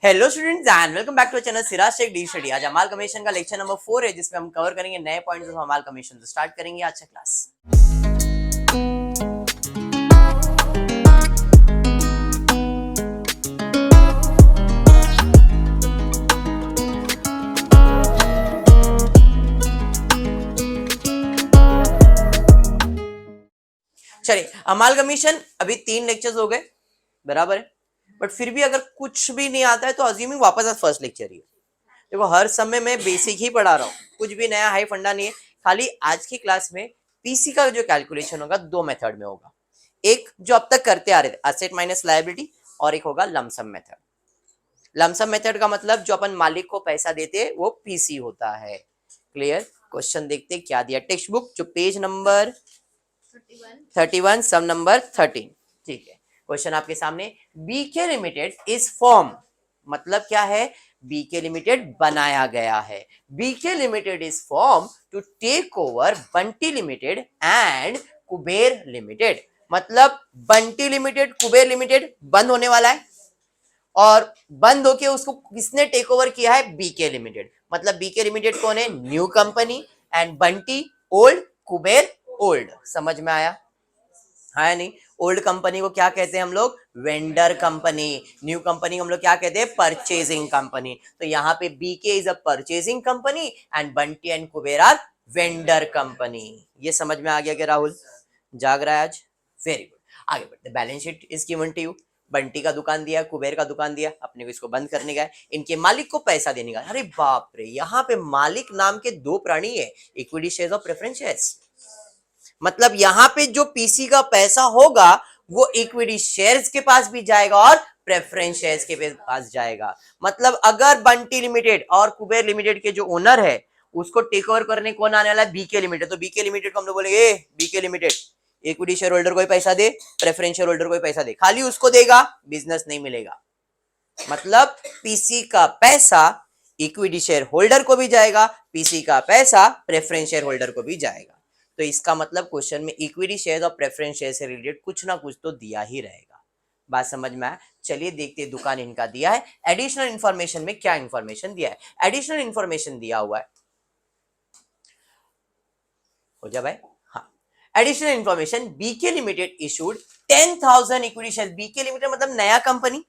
Hello students and welcome back to channel Siraj Shaikh the study. आज अमाल commission का lecture number 4 है जिसमें हम कवर करेंगे नए पॉइंट्स ऑफ अमाल कमीशन। तो स्टार्ट करेंगे आज का क्लास। चलिए, अमाल कमीशन अभी 3 लेक्चर्स हो गए, बराबर है। बट फिर भी अगर कुछ भी नहीं आता है तो अज्यूमिंग वापस आज फर्स्ट लेक्चर ही है। देखो, हर समय मैं बेसिक ही पढ़ा रहा हूँ, कुछ भी नया हाई फंडा नहीं है। खाली आज की क्लास में पीसी का जो कैलकुलेशन होगा 2 मेथड में होगा। एक जो अब तक करते आ रहे थे, एसेट माइनस लायबिलिटी, और एक होगा लमसम मेथड। लमसम मेथड का मतलब जो अपन मालिक को पैसा देते हैं वो पीसी होता है। क्लियर? क्वेश्चन देखते क्या दिया टेक्स्ट बुक, जो पेज नंबर 31 सम नंबर 13। ठीक है, क्वेश्चन आपके सामने। बीके लिमिटेड इज फॉर्म, मतलब क्या है? बीके लिमिटेड बनाया गया है। BK limited is form to take over Bunty limited and Kuber limited. मतलब बंटी लिमिटेड, कुबेर लिमिटेड बंद होने वाला है और बंद होके उसको किसने टेक ओवर किया है? BK limited. मतलब बीके लिमिटेड कौन है? New company, and Bunty old, Kuber old. समझ में आया? है नहीं? ओल्ड कंपनी को क्या कहते हैं हम लोग? Vendor company. न्यू कंपनी को हम लोग क्या कहते हैं? Purchasing company. तो यहाँ पे BK is a purchasing company and Bunty and Kuber are vendor company. ये समझ में आ गया क्या राहुल? जाग रहा है आज? Very good. आगे बढ़ते। Balance sheet is given to you. Bunty का दुकान दिया, कुबेर का दुकान दिया, अपने को इसको बंद करने का है, इनके मालिक को पैसा देने का। अरे बाप रे, यहाँ पे मालिक नाम के 2 प्राणी है, इक्विटी शेयर्स और प्रेफरेंस शेयर्स। मतलब यहाँ पे जो पीसी का पैसा होगा वो इक्विटी शेयर्स के पास भी जाएगा और प्रेफरेंस शेयर्स के पास जाएगा। मतलब अगर बंटी लिमिटेड और कुबेर लिमिटेड के जो ओनर है उसको टेक ओवर करने कौन आने वाला है? BK limited. तो बीके लिमिटेड को हम लोग बोलेंगे, BK limited equity share holder को पैसा दे, प्रेफरेंस शेयर होल्डर को पैसा दे, खाली उसको देगा, बिजनेस नहीं मिलेगा। मतलब पीसी का पैसा इक्विटी शेयर होल्डर को भी जाएगा, पीसी का पैसा प्रेफरेंस शेयर होल्डर को भी जाएगा। तो इसका मतलब क्वेश्चन में इक्विटी शेयर और प्रेफरेंस शेयर से रिलेटेड कुछ ना कुछ तो दिया ही रहेगा। बात समझ में आया? चलिए देखते हैं, दुकान इनका दिया है। एडिशनल इंफॉर्मेशन में क्या इंफॉर्मेशन दिया है? एडिशनल इंफॉर्मेशन दिया हुआ है, हो जा भाई। हाँ, additional information, BK limited issued 10,000 equity share. BK limited मतलब नया कंपनी,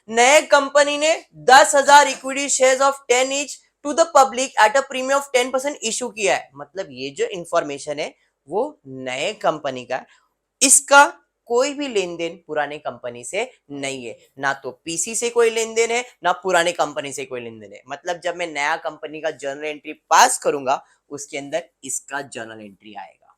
नए कंपनी ने 10,000 equity shares of 10 each to the public at a premium of 10% issue किया है। मतलब ये जो इंफॉर्मेशन है वो नए कंपनी का, इसका कोई भी लेन देन पुराने कंपनी से नहीं है। ना तो पीसी से कोई लेन देन है, ना पुराने कंपनी से कोई लेन देन है। मतलब जब मैं नया कंपनी का जर्नल एंट्री पास करूंगा उसके अंदर इसका जर्नल एंट्री आएगा।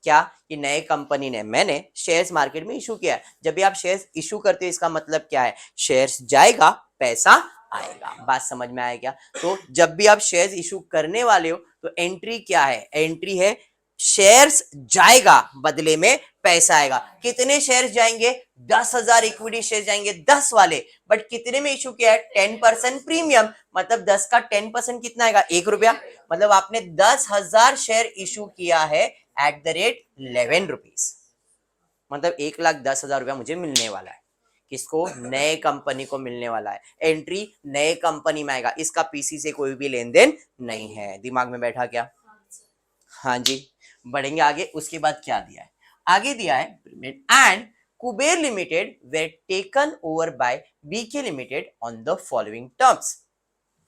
क्या? कि नए कंपनी ने, मैंने शेयर्स मार्केट में इशू किया है। जब भी आप शेयर्स इशू करते हो इसका मतलब क्या है? शेयर्स जाएगा, पैसा आएगा। बात समझ में आया क्या? तो जब भी आप शेयर्स इशू करने वाले हो तो एंट्री क्या है? एंट्री है शेयर्स जाएगा, बदले में पैसा आएगा। कितने शेयर्स जाएंगे? 10,000 इक्विटी शेयर जाएंगे, 10 वाले। बट कितने में इशू किया है? 10% प्रीमियम। मतलब 10 का 10% कितना आएगा? 1 रुपया। मतलब आपने 10,000 शेयर इशू किया है एट द रेट 11 रुपीज। मतलब 1,10,000 रुपया मुझे मिलने वाला है। किसको? नए कंपनी को मिलने वाला है। एंट्री नए कंपनी में आएगा, इसका पीसी से कोई भी लेन देन नहीं है। दिमाग में बैठा क्या? हाँ जी। बढ़ेंगे आगे। उसके बाद क्या दिया है? आगे दिया है and Kuber limited were taken over by BK limited on the following terms.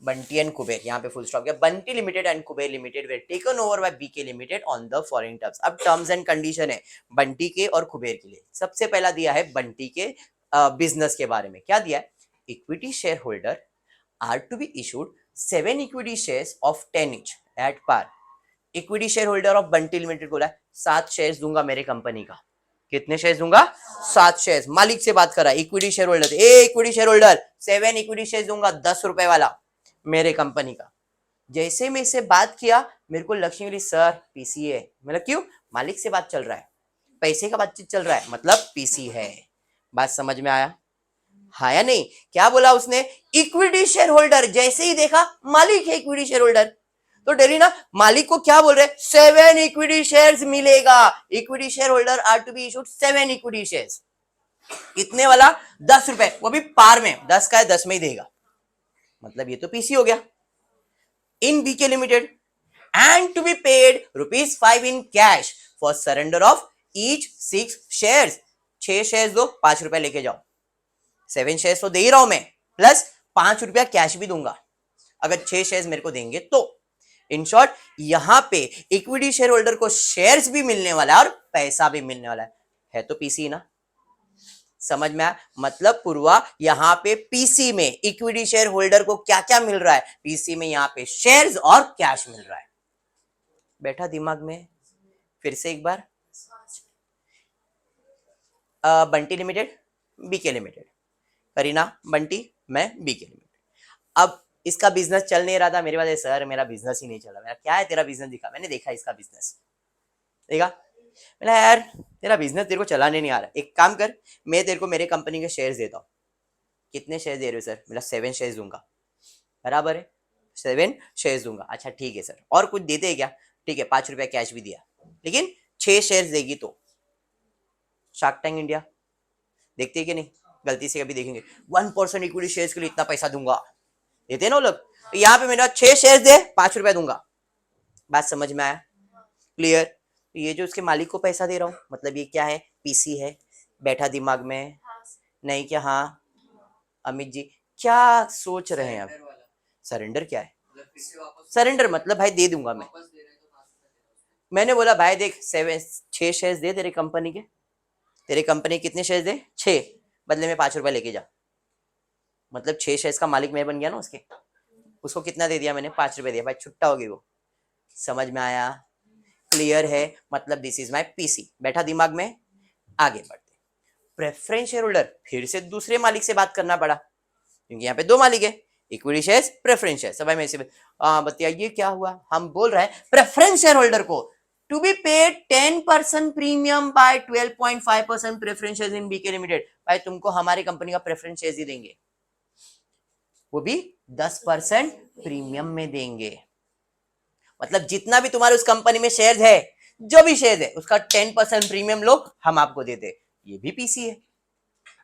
Bunty and Kuber, यहाँ पे फुल स्टॉप गया। Bunty limited and Kuber limited were taken over by BK limited on the following terms. अब टर्म्स एंड कंडीशन है बंटी के और कुबेर के लिए। सबसे पहला दिया है बंटी के बिजनेस के बारे में। क्या दिया है? Equity share holder are to be issued 7 equity shares of 10 each at par. Equity share holder of Bunty limited बोला है 7 शेयर्स दूंगा मेरे कंपनी का। कितने शेयर्स दूंगा? 7 शेयर्स। मालिक से बात कर रहा है, equity share holder. A equity share holder 7 equity shares दूंगा 10 रुपए वाला मेरे कंपनी का। जैसे मैं इससे बात किया, मेरे को लक्ष्मी बोली सर पीसी है। मतलब क्यों? मालिक से बात चल रहा है, पैसे का बातचीत चल रहा है, मतलब पीसी है। बात समझ में आया? हाँ या नहीं? क्या बोला उसने? Equity share holder. जैसे ही देखा मालिक है इक्विटी शेयर होल्डर, तो डेली ना मालिक को क्या बोल रहे? 7 इक्विटी शेयर्स मिलेगा। Equity share holder are to be issued 7 equity shares. कितने वाला? 10 रुपए, वो भी पार में। 10 का है 10 में ही देगा। मतलब ये तो पीसी हो गया in BK limited and to be paid ₹5 in cash for surrender of each 6 shares. 6 shares दो, ₹5 लेके जाओ, 7 शेयर्स तो दे ही रहा हूं मैं, प्लस ₹5 कैश भी दूंगा अगर 6 शेयर्स मेरे को देंगे तो। इन शॉर्ट यहां पे इक्विटी शेयर होल्डर को शेयर्स भी मिलने वाला है और पैसा भी मिलने वाला है तो पीसी ना। समझ में आया? मतलब पूर्वा यहां पे पीसी में इक्विटी शेयर होल्डर को क्या क्या मिल रहा है, पीसी में यहां पे शेयर्स और कैश मिल रहा है। बैठा दिमाग में? फिर से एक बार, Bunty limited, BK limited, Kareena Bunty, मैं बीके लिमिटेड। अब इसका बिजनेस चल नहीं रहा था, मेरे पास सर मेरा बिजनेस ही नहीं चला। मेरा क्या है तेरा बिजनेस? दिखा। मैंने देखा इसका बिजनेस, देखा, मैंने यार तेरा बिजनेस तेरे को चलाने नहीं आ रहा, एक काम कर, मैं तेरे को मेरे कंपनी के शेयर्स देता हूँ। कितने शेयर दे रहे हो सर? मेरा 7 शेयर्स दूंगा। बराबर है, 7 शेयर्स दूंगा। अच्छा ठीक है सर, और कुछ देते हैं क्या? ठीक है, ₹5 कैश भी दिया, लेकिन 6 शेयर्स देगी तो। शार्क टैंक इंडिया देखते हैं कि नहीं? गलती से कभी देखेंगे 1% इक्विटी शेयर्स के लिए इतना पैसा दूंगा, देते ना लोग। तो यहाँ पे मेरा 6 शेयर्स दे, ₹5 दूंगा। बात समझ में आया? क्लियर? तो ये जो उसके मालिक को पैसा दे रहा हूँ, मतलब ये क्या है? पीसी है। बैठा दिमाग में? नहीं क्या? हाँ अमित जी क्या सोच रहे हैं आप? सरेंडर क्या है? सरेंडर मतलब भाई दे दूंगा मैं। मैंने बोला भाई देख 6 शेयर्स दे तेरे कंपनी के, तेरे कंपनी कितने शेयर्स दे? 6, बदले में ₹5 लेके जा। मतलब 6 शेयर्स का मालिक मैं बन गया ना उसके। उसको कितना दे दिया मैंने? ₹5 दिया। भाई छुट्टा हो गई वो। समझ में आया? क्लियर है? मतलब दिस इज माय पीसी। बैठा दिमाग में? आगे बढ़ते। प्रेफरेंस शेयर होल्डर, फिर से दूसरे मालिक से बात करना पड़ा क्योंकि यहाँ पे 2 मालिक है, इक्विटी शेयर्स, प्रेफरेंस शेयर। सब में से बताइए क्या हुआ? हम बोल रहे हैं प्रेफरेंस शेयर होल्डर को to be paid 10% premium by 12.5% preference shares in BK limited. भाई तुमको हमारी कंपनी का प्रेफरेंस शेयर्स ही देंगे, वो भी 10% प्रीमियम में देंगे। मतलब जितना भी तुम्हारे उस कंपनी में शेयर्स है, जो भी शेयर्स है, उसका 10% प्रीमियम लो, हम आपको देते। ये भी पीसी है।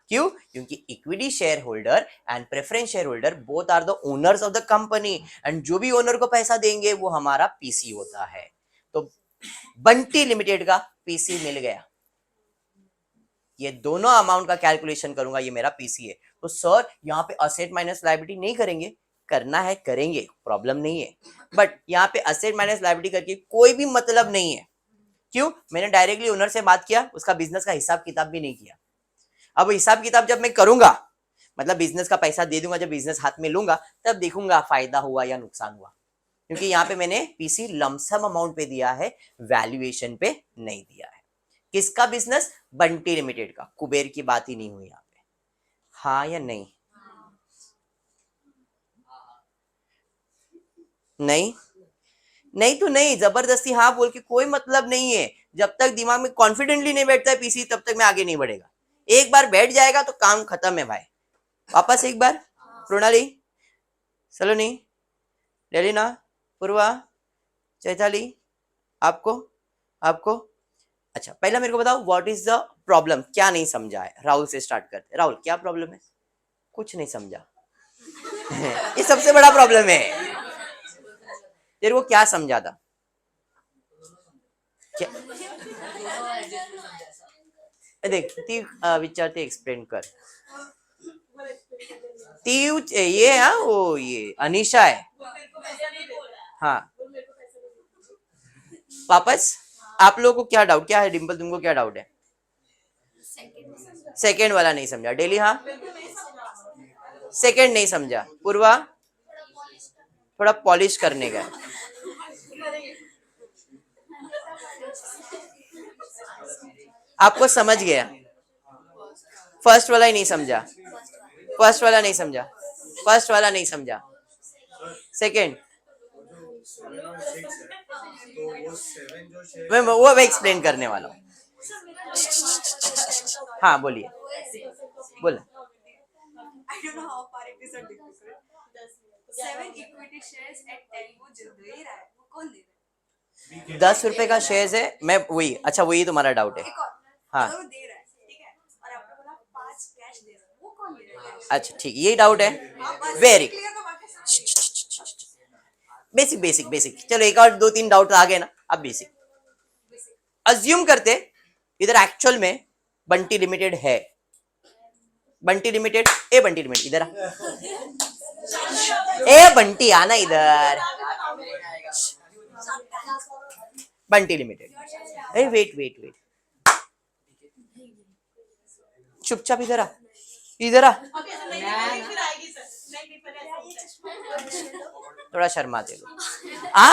क्यों? क्योंकि equity share holder and preference share holder both are the owners of the company, and जो भी ओनर को पैसा देंगे वो हमारा पीसी होता है। तो बंटी लिमिटेड का पीसी मिल गया। ये दोनों अमाउंट का कैलकुलेशन करूंगा, ये मेरा पीसी है। तो सर यहाँ पे असेट माइनस लायबिलिटी नहीं करेंगे? करना है करेंगे, प्रॉब्लम नहीं है, बट यहाँ पे असेट माइनस लायबिलिटी करके कोई भी मतलब नहीं है। क्यों? मैंने डायरेक्टली ओनर से बात किया, उसका बिजनेस का हिसाब किताब भी नहीं किया। अब हिसाब किताब जब मैं करूंगा, मतलब बिजनेस का पैसा दे दूंगा, जब बिजनेस हाथ में लूंगा तब देखूंगा फायदा हुआ या नुकसान हुआ, क्योंकि यहाँ पे मैंने पीसी लमसम अमाउंट पे दिया है, वैल्यूएशन पे नहीं दिया है। किसका बिजनेस? बंटी लिमिटेड का। कुबेर की बात ही नहीं हुई यहाँ पे। हाँ या नहीं? नहीं नहीं तो नहीं, जबरदस्ती हाँ बोल के कोई मतलब नहीं है। जब तक दिमाग में कॉन्फिडेंटली नहीं बैठता है पीसी, तब तक मैं आगे नहीं बढ़ेगा। एक बार बैठ जाएगा तो काम खत्म है भाई। वापस एक बार, प्रोणाली, सलोनी, डेलिना, पूर्वा, चैताली, आपको आपको अच्छा पहला मेरे को बताओ व्हाट इज द प्रॉब्लम, क्या नहीं समझा है? राहुल से स्टार्ट करते। राहुल क्या प्रॉब्लम है? कुछ नहीं समझा। ये सबसे बड़ा प्रॉब्लम है। तेरे को क्या समझा था? क्या? देख ती विचार ते एक्सप्लेन कर। तीव ये है वो, ये अनीशा है। हाँ वापस, आप लोगों को क्या डाउट, क्या है डिम्पल, तुमको क्या डाउट है? सेकंड वाला नहीं समझा। डेली हाँ सेकंड नहीं समझा। पूर्वा थोड़ा पॉलिश करने का। आपको समझ गया? फर्स्ट वाला ही नहीं समझा। फर्स्ट वाला नहीं समझा। फर्स्ट वाला नहीं समझा। सेकंड मैं एक्सप्लेन करने वाला हूँ। हाँ बोलिए, बोला। I don't know how far it is a difficult. 7 equity shares at 10 वो जो दे रहा है वो कौन दे रहा है? ₹10 का शेयर है, मैं वही। अच्छा वही तुम्हारा डाउट है? एक और, हाँ अगर वो दे रहा है ठीक है, और आपने बोला 5 कैश दे रहा है, वो कौन दे रहा है? अच्छा ठीक, यही डाउट है। हाँ, बस वेरी clear तो बाकी बेसिक बेसिक बेसिक, चलो एक और दो तीन डाउट आ गए ना, अब बेसिक अज्यूम करते इधर एक्चुअल में बंटी लिमिटेड है, बंटी लिमिटेड, ए बंटी लिमिटेड इधर आ, ए बंटी आना इधर, बंटी लिमिटेड, ए वेट वेट वेट, चुपचाप इधर आ, इधर आ, थोड़ा शर्माते लोग आ,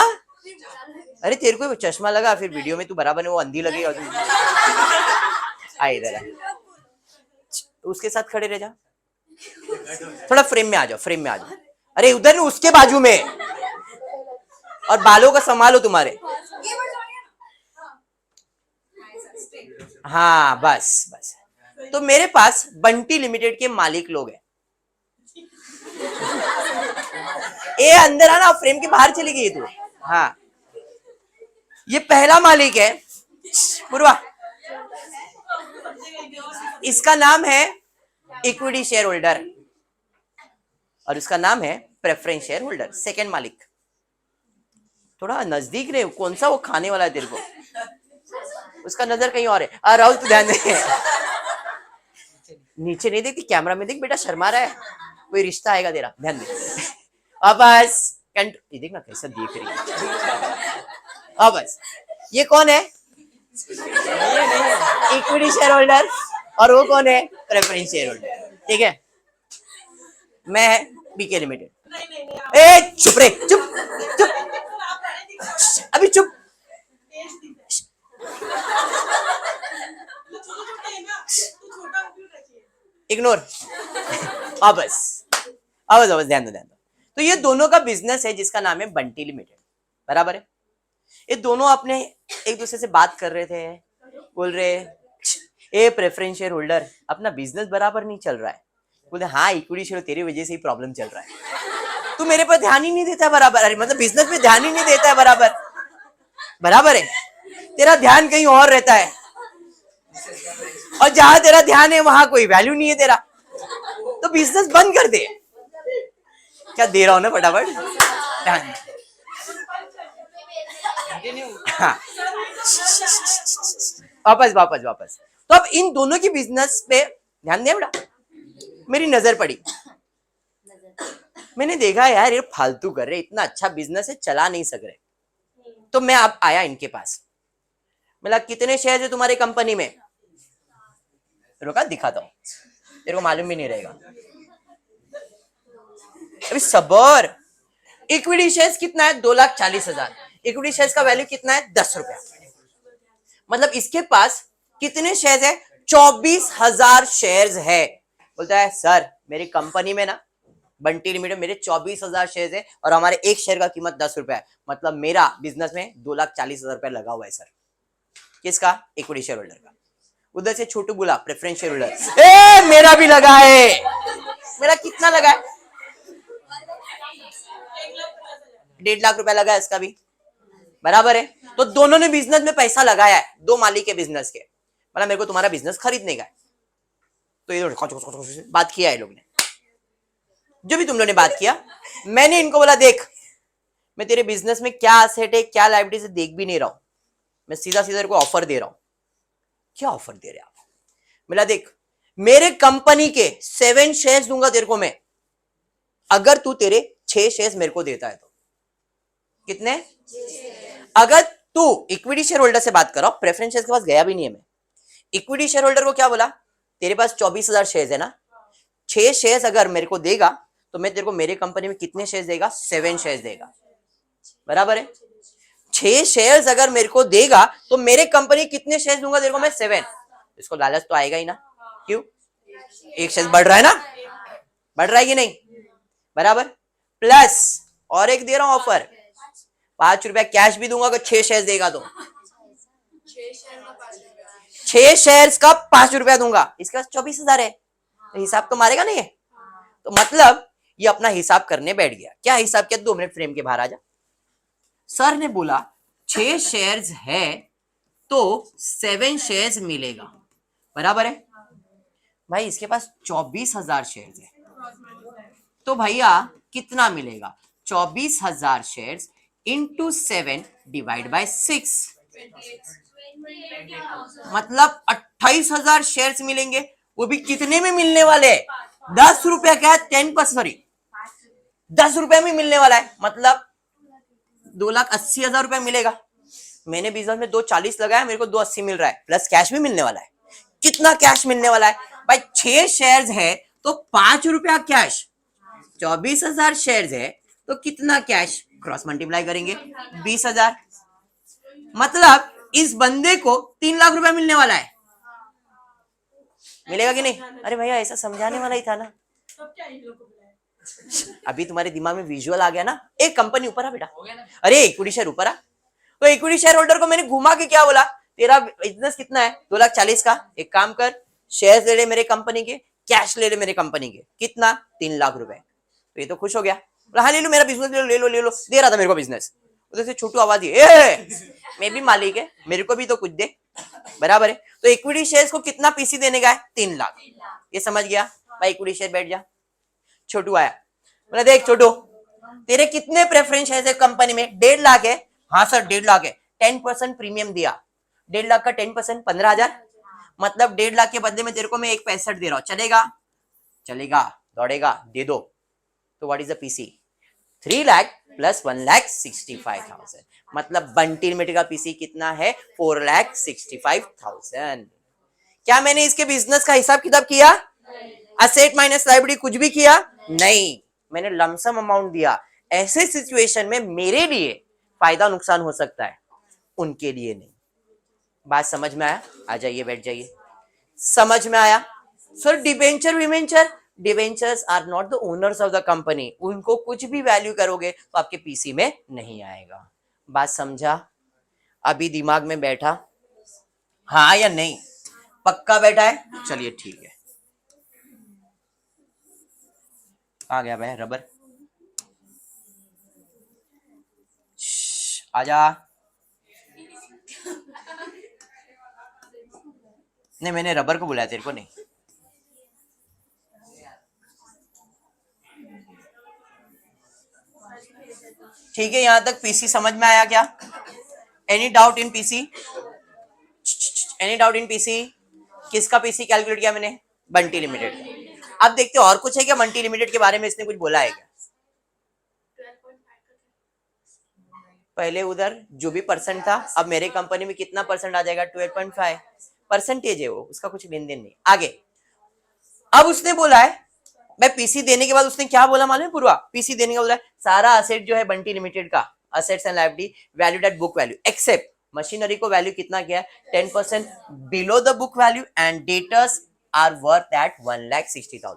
अरे तेरे को चश्मा लगा फिर वीडियो में तू बराबर में वो अंधी लगी और आ इधर आ, उसके साथ खड़े रह जा, थोड़ा फ्रेम में आ जाओ, फ्रेम में आ जाओ, अरे उधर नहीं उसके बाजू में, और बालों का संभालो तुम्हारे, हाँ बस बस। तो मेरे पास बंटी लिमिटेड के मालिक लोग हैं, ए अंदर आना, फ्रेम के बाहर चली गई तू, हाँ ये पहला मालिक है पूर्वा, इसका नाम है इक्विटी शेयर होल्डर और इसका नाम है प्रेफरेंस शेयर होल्डर, सेकंड मालिक। थोड़ा नजदीक रहे, कौन सा वो खाने वाला है तेरे को, उसका नजर कहीं और है, राहुल तू ध्यान दे, नीचे नहीं देखती, कैमरा में देख बेटा, शर्मा रहा है, कोई रिश्ता आएगा तेरा, ध्यान दे, वापस ये देखना कैसा देख रही है, वापस ये कौन है, इक्विटी शेयर होल्डर, और वो कौन है, प्रेफरेंस शेयर होल्डर, ठीक है। मैं बीके लिमिटेड, ए चुप रे, चुप चुप, अभी चुप, इग्नोर, वापस आवाज आवाज, ध्यान दो ध्यान दो। तो ये दोनों का बिजनेस है जिसका नाम है बंटी लिमिटेड, बराबर है। ये दोनों अपने एक दूसरे से बात कर रहे थे, बोल रहे ए प्रेफरेंस शेयर होल्डर अपना बिजनेस बराबर नहीं चल रहा है, बोलते हाँ इक्विटी शेयर तेरी वजह से ही प्रॉब्लम चल रहा है, तू मेरे पर ध्यान ही नहीं देता बराबर, अरे मतलब बिजनेस पे ध्यान ही नहीं देता है बराबर, बराबर है, तेरा ध्यान कहीं और रहता है, और जहां तेरा ध्यान है वहां कोई वैल्यू नहीं है तेरा, तो बिजनेस बंद कर दे। क्या दे रहा हूं ना फटाफट, ध्यान, हाँ वापस वापस वापस। तो अब इन दोनों की बिजनेस पे ध्यान दे बेटा, मेरी नजर पड़ी, मैंने देखा यार ये फालतू कर रहे, इतना अच्छा बिजनेस है चला नहीं सक रहे, तो मैं अब आया इनके पास, बोला कितने शेयर है तुम्हारी कंपनी में, रुका दिखाता हूं, तेरे को मालूम भी नहीं रहेगा, अभी सबर, इक्विटी शेयर्स कितना है, 2,40,000, इक्विटी शेयर्स का वैल्यू कितना है, 10 रुपया, मतलब इसके पास कितने शेयर्स है, 24,000 शेयर्स है। बोलता है सर मेरी कंपनी में ना बंटी लिमिटेड मेरे 24,000 शेयर्स है और हमारे एक शेयर का कीमत 10 रुपया है, मतलब मेरा बिजनेस में 2,40,000 रुपया लगा हुआ है सर। किसका, इक्विटी शेयर होल्डर का। उधर से छोटू बोला प्रेफरेंस शेयर होल्डर, ए मेरा भी लगा है, मेरा कितना लगा है, 1.5 लाख रुपया लगा है इसका भी, बराबर है। तो दोनों ने बिजनेस में पैसा लगाया है, दो मालिक है बिजनेस के, मतलब मेरे को तुम्हारा बिजनेस खरीदने का है, तो ये बात किया है लोग ने, जो भी तुम लोगों ने बात किया, मैंने इनको बोला देख मैं तेरे बिजनेस में क्या एसेट है क्या लायबिलिटी है देख भी नहीं रहा हूं, मैं सीधा सीधा तेरे को ऑफर दे रहा हूं। क्या ऑफर दे रहे आप, बोला देख मेरे कंपनी के 7 शेयर्स दूंगा तेरे को मैं, अगर तू तेरे 6 शेयर्स मेरे को देता है तो। कितने, अगर तू इक्विटी शेयर होल्डर से बात कर रहा हूं, प्रेफरेंस शेयर के पास गया भी नहीं है मैं, इक्विटी शेयर होल्डर को क्या बोला, तेरे पास 24,000 शेयर्स है ना, 6 शेयर्स अगर मेरे को देगा तो मैं तेरे को मेरे कंपनी में कितने शेयर्स देगा, 7 शेयर्स देगा, बराबर है। 6 शेयर्स अगर मेरे को देगा तो मेरे कंपनी कितने शेयर्स दूंगा तेरे को मैं, 7। इसको लालच तो आएगा ही ना, क्यों, एक शेयर बढ़ रहा है ना, बढ़ रहा है कि नहीं, बराबर, प्लस और एक दे रहा हूं ऑफर, 5 रुपया कैश भी दूंगा अगर 6 शेयर्स देगा तो, 6 शेयर्स का 5 रुपया दूंगा, इसके पास 24,000 है, तो हिसाब तो मारेगा नहीं है, तो मतलब ये अपना हिसाब करने बैठ गया। क्या हिसाब किया, 2 मिनट फ्रेम के बाहर आ जा। सर ने बोला 6 शेयर्स है तो 7 शेयर्स मिलेगा, बराबर है भाई, इसके पास 24,000 शेयर्स है, तो भैया कितना मिलेगा, 24,000 शेयर्स इंटू 7 डिवाइड बाय 6, मतलब 28,000 शेयर्स मिलेंगे। वो भी कितने में मिलने वाले हैं? 10 रुपया क्या है, 10%, सॉरी 10 रुपए में मिलने वाला है, मतलब 2,80,000 रुपया मिलेगा। मैंने बिजनेस में 2,40 लगाया, मेरे को 2,80 मिल रहा है, प्लस कैश भी मिलने वाला है। कितना कैश मिलने वाला है भाई? 6 शेयर्स है तो 5 रुपया कैश। 24,000 शेयर्स है तो कितना कैश? क्रॉस मल्टीप्लाई करेंगे, 20,000। मतलब इस बंदे को 3 लाख रुपया मिलने वाला है। मिलेगा कि नहीं? अरे भैया ऐसा समझाने वाला ही था ना। अभी तुम्हारे दिमाग में विजुअल आ गया ना। एक कंपनी ऊपर आ बेटा, अरे इक्विटी शेयर ऊपर आ। तो इक्विटी शेयर होल्डर को मैंने घुमा के क्या बोला, तेरा बिजनेस कितना है? 2,40,000 का। एक काम कर, शेयर ले ले मेरे कंपनी के, कैश ले ले मेरे कंपनी के। कितना? 3 लाख रुपए। तो ये तो खुश हो गया, हाँ ले लो मेरा बिजनेस, ले लो ले लो ले लो। दे रहा था मेरे को बिजनेस, उधर से छोटू आवाज ही, मैं भी मालिक है, मेरे को भी तो कुछ दे, बराबर है। तो इक्विटी शेयर्स को कितना पीसी देने का है? 3 लाख। ये समझ गया भाई? इक्विटी शेयर बैठ जा। छोटू आया, बोला देख छोटू, तेरे कितने प्रेफरेंस है कंपनी में? 1.5 लाख है। हाँ सर 1.5 लाख है। 10% प्रीमियम दिया, 1.5 लाख का 10% 15,000, मतलब 1.5 लाख के बदले में तेरे को मैं 1.65 दे रहा हूं। चलेगा? चलेगा, दौड़ेगा, दे दो। तो what is the PC? 3 lakh plus 1,65,000, मतलब बंटी लिमिटेड का पीसी कितना है? 4,65,000। क्या मैंने इसके बिजनेस का हिसाब किताब किया? असेट माइनस लायबिलिटी कुछ भी किया? नहीं, मैंने लमसम अमाउंट दिया। ऐसे सिचुएशन में मेरे लिए फायदा नुकसान हो सकता है, उनके लिए नहीं। बात समझ में आया? आ जाइए, बैठ जाइए। समझ में आया? सर डिबेंचर विमेंचर, debentures are not the owners of the company, उनको कुछ भी वैल्यू करोगे तो आपके पीसी में नहीं आएगा। बात समझा? अभी दिमाग में बैठा? हाँ या नहीं? पक्का बैठा है? चलिए ठीक है। आ गया भाई रबर, आजा। नहीं मैंने रबर को बुलाया, तेरे को नहीं। ठीक है, यहां तक पीसी समझ में आया क्या? Any doubt in PC? Any doubt in PC? किसका पीसी कैलकुलेट किया मैंने? बंटी लिमिटेड का। अब देखते और कुछ है क्या बंटी लिमिटेड के बारे में इसने कुछ बोला है क्या? पहले उधर जो भी परसेंट था, अब मेरे कंपनी में कितना परसेंट आ जाएगा? 12.5 परसेंटेज है वो, उसका कुछ लेन देन नहीं। आगे अब उसने बोला है, मैं पीसी देने के बाद उसने क्या बोला मालूम है पूर्वा? पीसी देने के बाद सारा असेट जो है बंटी लिमिटेड का, assets and liability valued at book value, except machinery को वैल्यू कितना किया है? 10% below the book value and debtors are worth at 1,60,000।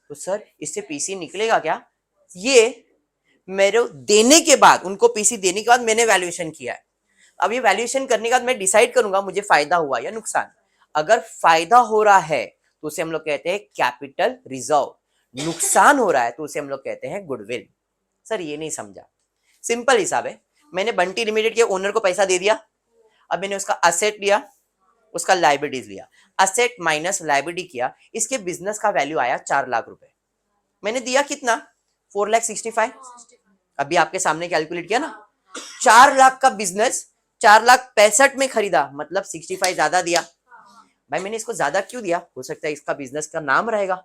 तो सर इससे पीसी निकलेगा क्या? ये मेरे देने के बाद, उनको पीसी देने के बाद मैंने वैल्यूएशन किया है। अब ये वैल्यूएशन करने के बाद मैं डिसाइड करूंगा मुझे फायदा हुआ या नुकसान। अगर फायदा हो रहा है तो उसे हम लोग कहते हैं कैपिटल रिजर्व, नुकसान हो रहा है तो उसे हम लोग कहते हैं गुडविल। सर ये नहीं समझा? सिंपल हिसाब है, मैंने बंटी लिमिटेड के ओनर को पैसा दे दिया, अब मैंने उसका असेट लिया, उसका लायबिलिटीज लिया, असेट माइनस लायबिलिटी किया, इसके बिजनेस का वैल्यू आया 4 लाख रुपए। मैंने दिया कितना? 4,65,000। अभी आपके सामने कैलकुलेट किया ना, 4 लाख का बिजनेस 4,65,000 में खरीदा, मतलब 65 ज्यादा दिया। भाई मैंने इसको ज्यादा क्यों दिया? हो सकता है इसका बिजनेस का नाम रहेगा,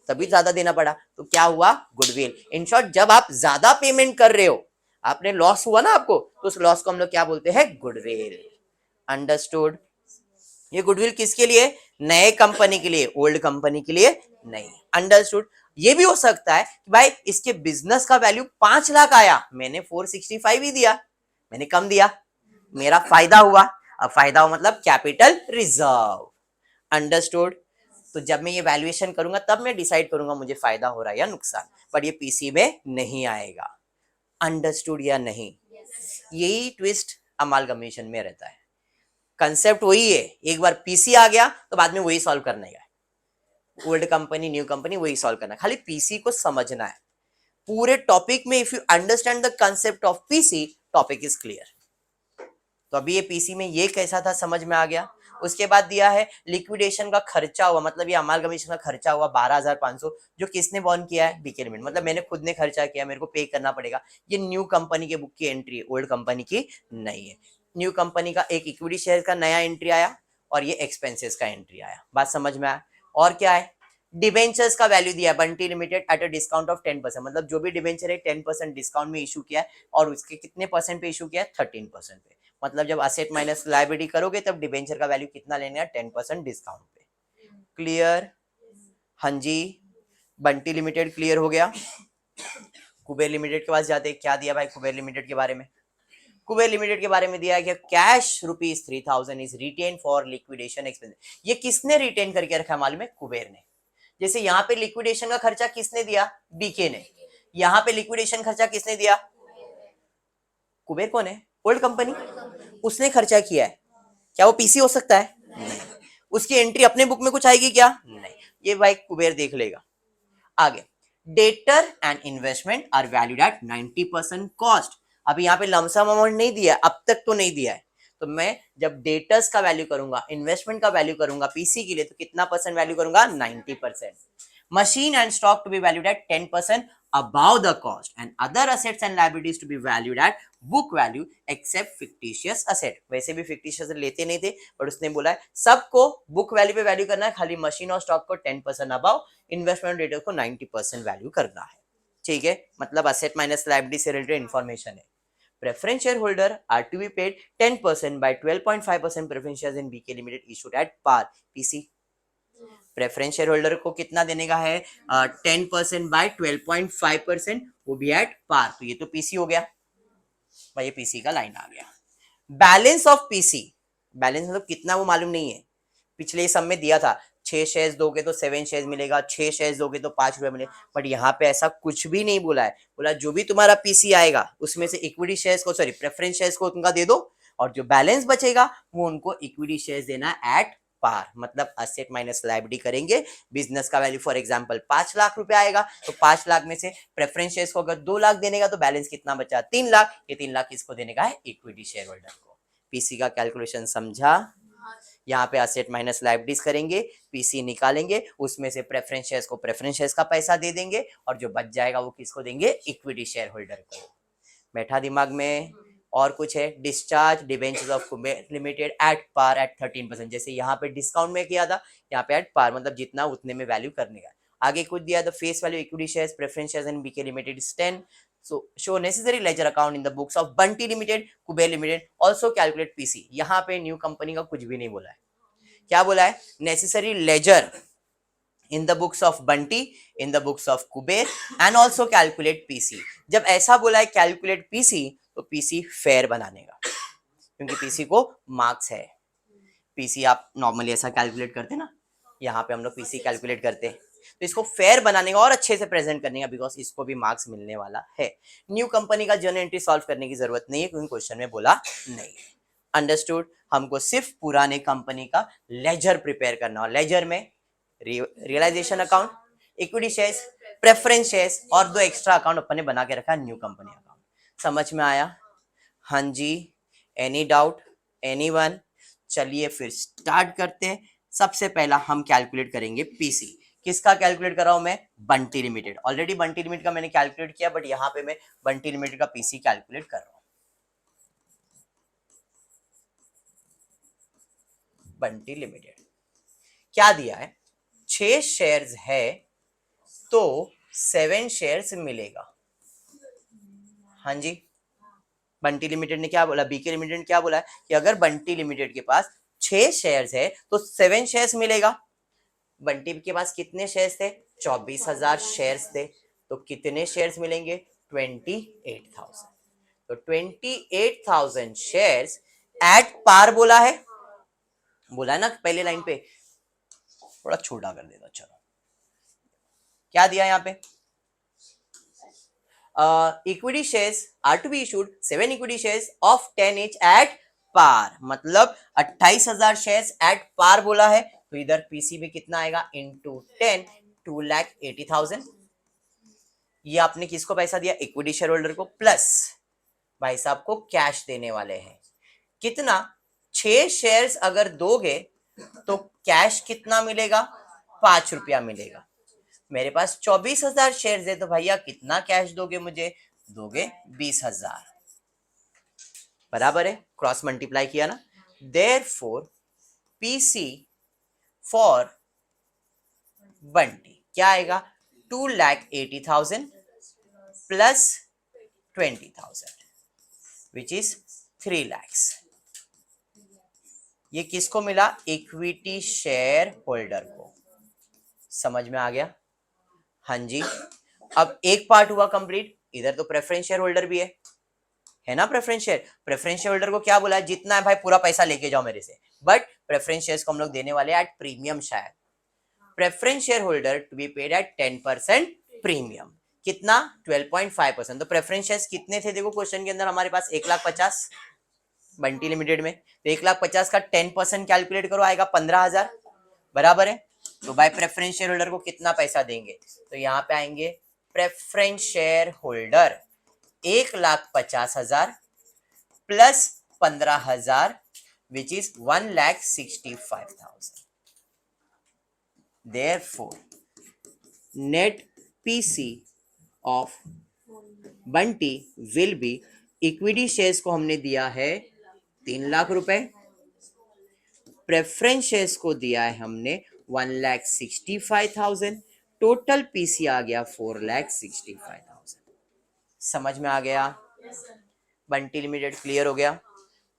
तभी ज्यादा देना पड़ा। तो क्या हुआ? गुडविल। इन शॉर्ट जब आप ज्यादा पेमेंट कर रहे हो, आपने लॉस हुआ ना आपको, तो उस लॉस को हम लोग क्या बोलते हैं? गुडविल। अंडरस्टूड? ये गुडविल किसके लिए? नए कंपनी के लिए, ओल्ड कंपनी के लिए नहीं। अंडरस्टूड? ये भी हो सकता है कि भाई इसके बिजनेस का वैल्यू 5 लाख आया, मैंने 465 ही दिया, मैंने कम दिया, मेरा फायदा हुआ। अब फायदा हुआ मतलब कैपिटल रिजर्व। अंडरस्टूड? तो जब मैं ये वैल्यूएशन करूंगा तब मैं डिसाइड करूंगा मुझे फायदा हो रहा है या नुकसान, बट ये पीसी में नहीं आएगा। अंडरस्टूड या नहीं? यही ट्विस्ट अमालगमेशन में रहता है। कंसेप्ट वही है, एक बार पीसी आ गया तो बाद में वही सॉल्व करना है, ओल्ड कंपनी न्यू कंपनी वही सॉल्व करना है, खाली पीसी को समझना है। पूरे टॉपिक में if you understand the concept of PC, topic is clear. तो अभी ये पीसी में ये कैसा था समझ में आ गया। उसके बाद दिया है लिक्विडेशन का खर्चा हुआ, मतलब ये अमालगमेशन का खर्चा हुआ 12,500, जो किसने बॉर्न किया है, बीके लिमिटेड, मतलब मैंने खुद ने खर्चा किया, मेरे को पे करना पड़ेगा। ये न्यू कंपनी के बुक की एंट्री है, ओल्ड कंपनी की नहीं है। न्यू कंपनी का एक इक्विटी शेयर का नया एंट्री आया और ये एक्सपेंसेस का एंट्री आया। बात समझ में आया? और क्या है, डिबेंचर्स का वैल्यू दिया है Bunty limited at a discount of 10%, मतलब जो भी डिबेंचर है 10% डिस्काउंट में इशू किया है, और उसके कितने परसेंट पे इशू किया है, 13% पे। मतलब जब असेट माइनस लायबिलिटी करोगे तब डिबेंचर का वैल्यू कितना लेना है, 10% डिस्काउंट पे। क्लियर? हाँ जी, बंटी लिमिटेड क्लियर हो गया। कुबेर लिमिटेड के पास जाते हैं, क्या दिया भाई कुबेर लिमिटेड के बारे में? कुबेर लिमिटेड के बारे में दिया है कि cash ₹3,000 is retain for liquidation expense. ये किसने रिटेन करके रखा है मालूम है? कुबेर ने। जैसे यहाँ पे लिक्विडेशन का खर्चा किसने दिया, बीके ने। यहाँ पे लिक्विडेशन खर्चा किसने दिया, कुबेर कौन है, ओल्ड कंपनी, उसने खर्चा किया है। क्या वो पीसी हो सकता है? नहीं। उसकी एंट्री अपने बुक में कुछ आएगी क्या? नहीं। ये भाई कुबेर देख लेगा। आगे, debtor and investment are valued at 90% cost. अभी यहाँ पे लमसम अमाउंट नहीं दिया है, अब तक तो नहीं दिया है, तो मैं जब डेटर्स का वैल्यू करूंगा, इन्वेस्टमेंट का वैल्यू करूंगा पीसी के लिए, तो कितना परसेंट वैल्यू करूंगा, 90%। Machine and stock to be valued at 10% above the cost, and other assets and liabilities to be valued at book value except fictitious asset। वैसे भी fictitious लेते नहीं थे, पर उसने बोला है सबको बुक वैल्यू पे वैल्यू करना है, खाली मशीन और स्टॉक को 10% अबाव, इन्वेस्टमेंट डेटा को 90% वैल्यू करना है। ठीक है, मतलब असेट माइनस लायबिलिटी से रिलेटेड इन्फॉर्मेशन है। Preference shareholder are to be paid 10% by 12.5% preference shares in BK Limited issued at par PC। Preference share holder को कितना देने का है, 10% बाय 12.5%, वो भी एट पार। तो ये तो पीसी हो गया भाई, ये पीसी का लाइन आ गया। बैलेंस ऑफ पीसी, बैलेंस मतलब कितना वो मालूम नहीं है, पिछले सब में दिया था 6 शेयर्स दोगे तो 7 शेयर्स मिलेगा, 6 शेयर्स दोगे तो 5 रुपए मिलेगा, बट यहाँ पे ऐसा कुछ भी नहीं बोला है। बोला जो भी तुम्हारा पीसी आएगा उसमें से इक्विटी शेयर्स को, सॉरी प्रेफरेंस शेयर्स को उनका दे दो, और जो बैलेंस बचेगा वो उनको इक्विटी शेयर्स देना एट पार, मतलब असेट माइनस लायबिलिटी करेंगे। बिजनेस का वैल्यू फॉर एग्जांपल 5 लाख रुपए आएगा, तो 5 लाख में से प्रेफरेंस शेयर्स को अगर 2 लाख देने का, तो बैलेंस कितना बचा, 3 लाख। ये 3 लाख किसको देने का है, इक्विटी शेयर होल्डर को। पीसी का कैलकुलेशन समझा? यहाँ पे असेट माइनस लायबिलिटीज करेंगे, पीसी निकालेंगे, उसमें से प्रेफरेंस शेयर्स को प्रेफरेंस शेयर्स का पैसा दे देंगे, और जो बच जाएगा वो किसको देंगे, इक्विटी शेयर होल्डर को। बैठा दिमाग में? और कुछ है, discharge debentures of Kuber limited at par at 13%। जैसे यहाँ पे डिस्काउंट में किया था, यहाँ पे एट पार, मतलब जितना उतने में वैल्यू करने का। आगे कुछ दिया, the face value equity shares preference shares in BK limited is 10। So show necessary ledger account in the books of Bunty Limited, Kuber Limited, also calculate PC। यहाँ पे न्यू कंपनी का कुछ भी नहीं बोला है। क्या बोला है, necessary laser in the books of Bunty, in the books of Kuber, and also calculate PC. जब ऐसा बोला है कैलकुलेट पीसी, तो पीसी फेयर बनाने का, क्योंकि पीसी को मार्क्स है। पीसी आप नॉर्मली ऐसा कैलकुलेट करते ना, यहाँ पे हम लोग पीसी कैलकुलेट करते हैं, तो इसको फेयर बनाने का और अच्छे से प्रेजेंट करने का, बिकॉज इसको भी मार्क्स मिलने वाला है। न्यू कंपनी का जर्नल एंट्री सॉल्व करने की जरूरत नहीं है, क्योंकि क्वेश्चन में बोला नहीं है। अंडरस्टूड? हमको सिर्फ पुराने कंपनी का लेजर प्रिपेयर करना, और लेजर में realisation account, equity shares, preference shares, और 2 एक्स्ट्रा अकाउंट अपन ने बना के रखा है, न्यू कंपनी अकाउंट। समझ में आया? हाँ जी। Any doubt, anyone? चलिए फिर स्टार्ट करते हैं। सबसे पहला हम कैलकुलेट करेंगे पीसी। किसका कैलकुलेट कर रहा हूं मैं, Bunty limited. Already Bunty limited का मैंने कैलकुलेट किया, बट यहां पे मैं बंटी लिमिटेड का पीसी कैलकुलेट कर रहा हूं। बंटी लिमिटेड क्या दिया है, 6 शेयर्स है तो 7 शेयर्स मिलेगा। हाँ जी, बंटी लिमिटेड ने क्या बोला, बीके लिमिटेड ने क्या बोला है कि अगर बंटी लिमिटेड के पास 6 शेयर्स है तो 7 शेयर्स मिलेगा। बंटी के पास कितने शेयर्स थे, 24,000 शेयर्स थे, तो कितने शेयर्स मिलेंगे, 28,000। तो 28,000 शेयर्स एट पार बोला है, बोला है ना पहले लाइन पे, थोड़ा छोटा कर देता। चलो क्या दिया यहाँ पे, equity shares are to be issued 7 equity shares of 10 each at par, मतलब 28,000 शेयर्स एट पार बोला है, तो इधर पीसी में कितना आएगा, इंटू 10, 2,80,000। ये आपने किसको पैसा दिया, इक्विटी शेयर होल्डर को, प्लस भाई साहब को कैश देने वाले हैं कितना, 6 शेयर्स अगर दोगे तो कैश कितना मिलेगा? 5 रुपया मिलेगा। मेरे पास 24,000 शेयर्स है, तो भैया कितना कैश दोगे मुझे? दोगे 20,000। बराबर है, क्रॉस मल्टीप्लाई किया ना। देयरफॉर पीसी फॉर बंटी क्या आएगा? 2,80,000 प्लस 20,000 विच इज 3 lakhs। ये किसको मिला? इक्विटी शेयर होल्डर को। समझ में आ गया? हाँ जी। अब एक पार्ट हुआ कंप्लीट। इधर तो प्रेफरेंस शेयर होल्डर भी है ना? प्रेफरेंस शेयर होल्डर को क्या बोला है? जितना है भाई पूरा पैसा लेके जाओ मेरे से, बट प्रेफरेंस शेयर्स को हम लोग देने वाले एट प्रीमियम। शायद preference share holder to be paid at 10% premium. कितना? 12.5%। तो प्रेफरेंस शेयर्स कितने थे? देखो क्वेश्चन के अंदर हमारे पास 1,50,000 बंटी लिमिटेड में, तो 1,50,000 का 10% कैलकुलेट करो, आएगा 15,000। बराबर है। तो भाई प्रेफरेंस शेयर होल्डर को कितना पैसा देंगे? तो यहाँ पे आएंगे preference share holder 1,50,000 plus 15,000 which is 1,65,000। Therefore, net PC of Bunty will be, equity shares को हमने दिया है 3 लाख रुपए, प्रेफरेंस शेयर्स को दिया है हमने 1,65,000, टोटल पीसी आ गया 4,65,000। समझ में आ गया? बंटी लिमिटेड क्लियर हो गया।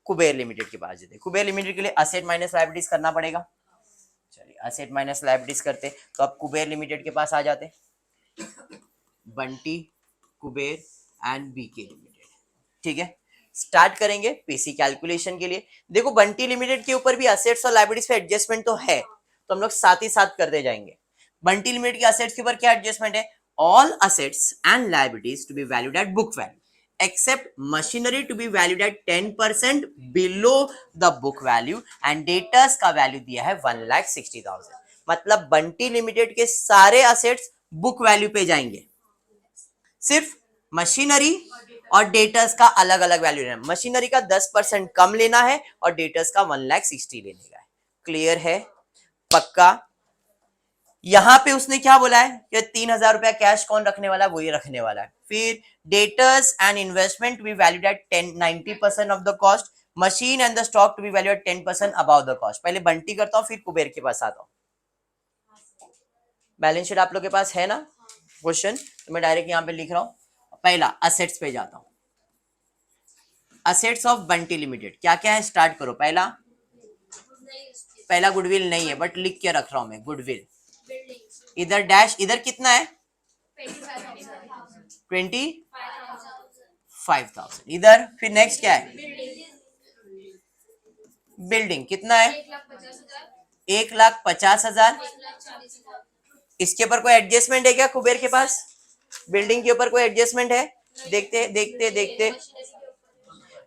कुबेर लिमिटेड के पास जाते। कुबेर लिमिटेड के लिए असेट माइनस लायबिलिटीज करना पड़ेगा। चलिए असेट माइनस लायबिलिटीज करते, तो अब कुबेर लिमिटेड के पास आ जाते। Bunty, Kuber and BK limited. ठीक है, स्टार्ट करेंगे पीसी कैलकुलेशन के लिए। देखो बंटी लिमिटेड के ऊपर भी असेट्स और लायबिलिटीज पे एडजस्टमेंट तो है, तो हम लोग साथ ही साथ करते जाएंगे। बंटी लिमिटेड के असेट्स के ऊपर क्या एडजस्टमेंट है? All assets and liabilities to be valued at book value except machinery to be valued at 10% below the book value and debtors का वैल्यू दिया है 1,60,000। मतलब बंटी लिमिटेड के सारे असेट्स बुक वैल्यू पे जाएंगे, सिर्फ मशीनरी और डेटर्स का अलग अलग वैल्यू लेना। मशीनरी का 10% कम लेना है और डेटर्स का 1,60,000 लेने का है। क्लियर है? पक्का? यहां पे उसने क्या बोला है कि 3,000 रुपया कैश कौन रखने वाला है? वही रखने वाला है। फिर debtors and investment to be valued at 90% of the cost, machine and the stock to be valued at 10% above the cost. पहले बंटी करता हूं, फिर कुबेर के पास आता हूं। बैलेंस शीट आप लोग के पास है ना क्वेश्चन? तो मैं डायरेक्ट यहां पे लिख रहा हूं। पहला असेट्स पे जाता हूं। असेट्स ऑफ बंटी लिमिटेड क्या क्या है? स्टार्ट करो। पहला गुडविल नहीं है, बट लिख के रख रहा हूं मैं गुडविल। इधर डैश, इधर कितना है? 25,000 इधर। फिर नेक्स्ट क्या है? बिल्डिंग कितना है? 1,50,000। इसके ऊपर कोई एडजस्टमेंट है क्या कुबेर के पास? बिल्डिंग के ऊपर कोई एडजस्टमेंट है? देखते देखते देखते।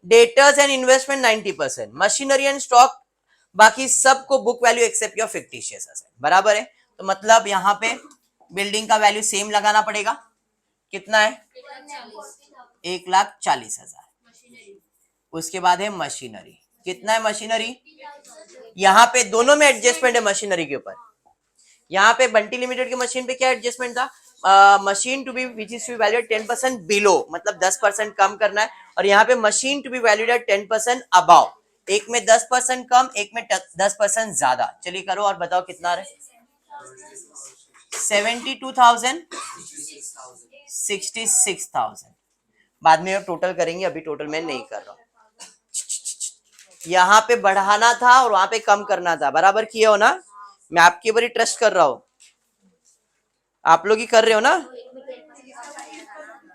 Debtors and investment 90%, machinery and stock बाकी सबको book value except your fictitious asset. बराबर है। तो मतलब यहाँ पे बिल्डिंग का वैल्यू सेम लगाना पड़ेगा। कितना है? 1,40,000। उसके बाद है मशीनरी। कितना है मशीनरी? यहाँ पे दोनों में एडजस्टमेंट है मशीनरी के ऊपर। यहाँ पे बंटी लिमिटेड की मशीन पे क्या एडजस्टमेंट था? Machine to be which is to be valued 10% below, मतलब 10% कम करना है। और यहाँ पे machine to be valued at 10% above. एक में 10% कम, एक में 10% ज्यादा। चलिए करो और बताओ कितना आ रहा है? 72,000, 66,000। बाद में टोटल करेंगे, अभी टोटल मैं नहीं कर रहा हूं। यहाँ पे बढ़ाना था और वहां पे कम करना था। बराबर किए हो ना? मैं आपके ऊपर ही ट्रस्ट कर रहा हूं, आप लोग ही कर रहे हो ना?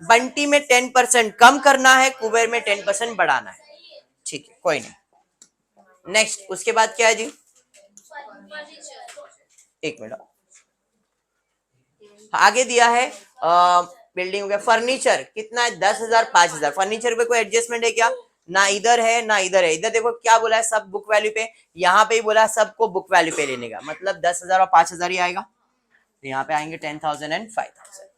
बंटी में 10% कम करना है, कुबेर में 10% बढ़ाना है। ठीक है, कोई नहीं। नेक्स्ट उसके बाद क्या है जी? एक मिनट आगे दिया है। बिल्डिंग हो गया। फर्नीचर कितना है? 10,000, 5,000। फर्नीचर पे कोई एडजस्टमेंट है क्या? ना इधर है ना इधर है। इधर देखो क्या बोला है? सब बुक वैल्यू पे। यहाँ पे ही बोला सबको बुक वैल्यू पे लेने का, मतलब 10,000 और 5,000 ही आएगा। तो यहाँ पे आएंगे 10,000 एंड 5,000।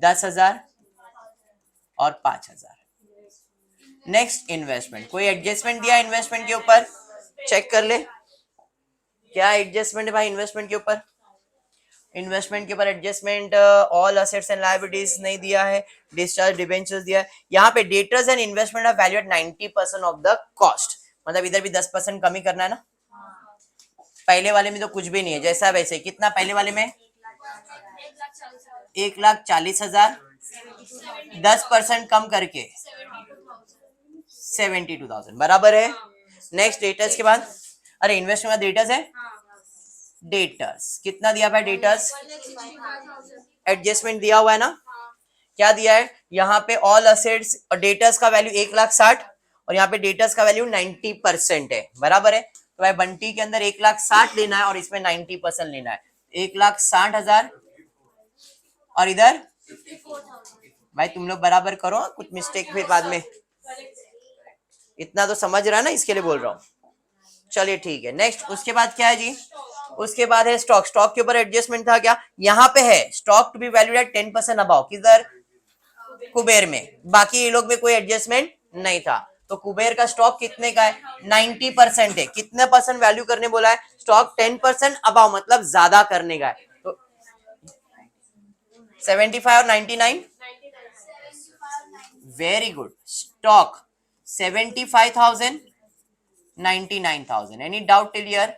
10,000 और 5,000। नेक्स्ट इन्वेस्टमेंट, कोई एडजस्टमेंट दिया इन्वेस्टमेंट के ऊपर, चेक कर ले क्या एडजस्टमेंट है भाई इन्वेस्टमेंट के ऊपर। इन्वेस्टमेंट के ऊपर adjustment all assets and liabilities नहीं दिया है, डिस्चार्ज डिबेंचर्स दिया है। यहाँ पे debtors and investment are value at 90% of the cost, मतलब इधर भी 10% कमी करना है ना। पहले वाले में तो कुछ भी नहीं है जैसा वैसे, कितना पहले वाले में 1,40,000, 10% कम करके 72,000 बराबर है। नेक्स्ट डेटर्स के बाद, अरे इन्वेस्टमेंट का डेटर्स है, डेटर्स कितना दिया भाई, डेटर्स एडजस्टमेंट दिया हुआ है ना, क्या दिया है यहाँ पे ऑल असेट्स और डेटर्स का वैल्यू 1,60,000 और यहाँ पे डेटर्स का वैल्यू 90% है बराबर है। तो भाई बंटी के अंदर 1,60,000 लेना है और इसमें 90% लेना है, 1,60,000 और इधर भाई तुम लोग बराबर करो, कुछ मिस्टेक फिर बाद में, इतना तो समझ रहा है ना, इसके लिए बोल रहा हूँ। चलिए ठीक है, नेक्स्ट उसके बाद क्या है जी, उसके बाद है स्टॉक। स्टॉक के ऊपर एडजस्टमेंट था क्या, यहाँ पे है stock to be valued at 10% above, किधर कुबेर में, बाकी ये लोग में कोई एडजस्टमेंट नहीं था। तो कुबेर का स्टॉक कितने का है, 90% है। कितने परसेंट वैल्यू करने बोला है, स्टॉक 10% अबाउ मतलब ज्यादा करने का है। तो 75 और 99, very good. Stock 75,000, 99,000, any doubt till here,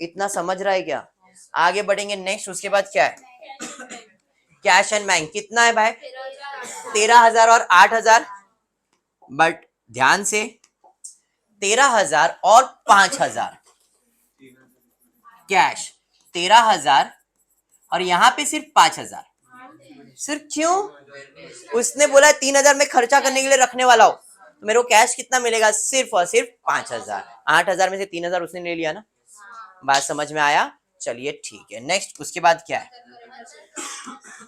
इतना समझ रहा है क्या। आगे बढ़ेंगे नेक्स्ट, उसके बाद क्या है, कैश एंड बैंक कितना है भाई, 13,000 और 8,000, बट ध्यान से 13,000 और 5,000 कैश, 13,000 और यहाँ पे सिर्फ 5,000, सिर्फ क्यों, उसने बोला 3,000 में खर्चा करने के लिए रखने वाला हो, तो मेरे को कैश कितना मिलेगा, सिर्फ और सिर्फ 5,000। 8,000 में से 3,000 उसने ले लिया ना, बात समझ में आया। चलिए ठीक है, नेक्स्ट उसके बाद क्या है,